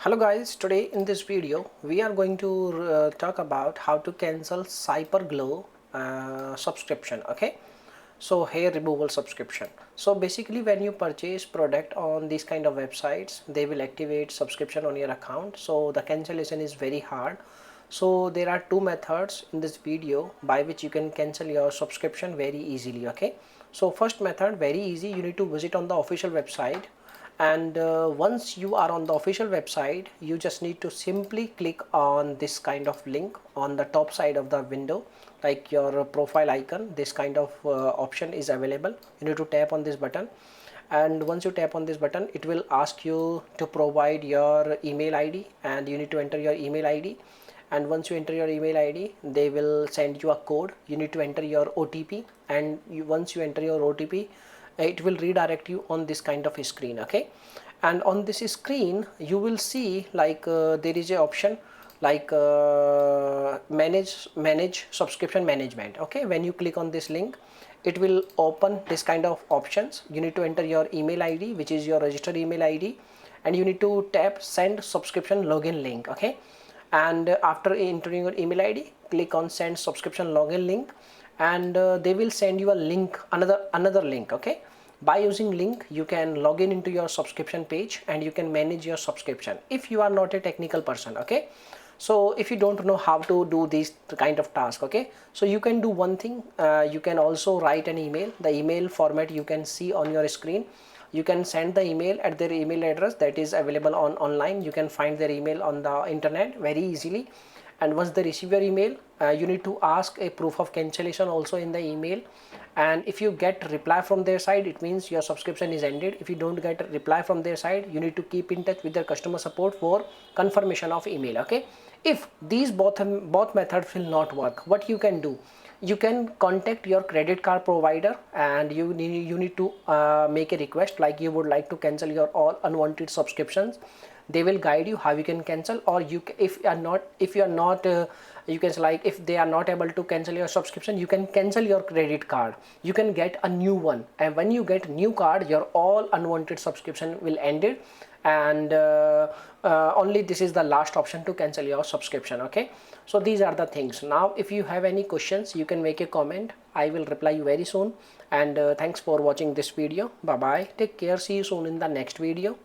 Hello guys, today in this video we are going to talk about how to cancel cyperglow subscription. Okay, so hair removal subscription. So basically when you purchase product on these kind of websites, they will activate subscription on your account, so the cancellation is very hard. So there are two methods in this video by which you can cancel your subscription very easily. Okay, so first method, very easy. You need to visit on the official website, and once you are on the official website, you just need to simply click on this kind of link on the top side of the window, like your profile icon. This kind of option is available. You need to tap on this button, and once you tap on this button, it will ask you to provide your email ID, and you need to enter your email ID. And once you enter your email ID, they will send you a code. You need to enter your OTP, and once you enter your OTP, it will redirect you on this kind of a screen. Okay, and on this screen you will see like there is a option like manage subscription management. Okay, when you click on this link, it will open this kind of options. You need to enter your email ID, which is your registered email ID, and you need to tap send subscription login link. Okay, and after entering your email ID, click on send subscription login link, and they will send you a link, another link. Okay, by using link you can log in into your subscription page and you can manage your subscription if you are not a technical person. Okay, so if you don't know how to do this kind of task, okay, so you can do one thing. You can also write an email. The email format you can see on your screen. You can send the email at their email address that is available online. You can find their email on the internet very easily, and once they receive your email, you need to ask a proof of cancellation also in the email. And if you get reply from their side, it means your subscription is ended. If you don't get a reply from their side, you need to keep in touch with their customer support for confirmation of email. Okay, if these both methods will not work, what you can do, you can contact your credit card provider, and you need to make a request like you would like to cancel your all unwanted subscriptions. They will guide you how you can cancel, or if you are not you can say like if they are not able to cancel your subscription, you can cancel your credit card. You can get a new one, and when you get new card, your all unwanted subscription will end it, and only this is the last option to cancel your subscription. Okay, so these are the things. Now if you have any questions, you can make a comment. I will reply you very soon, and thanks for watching this video. Bye bye, take care, see you soon in the next video.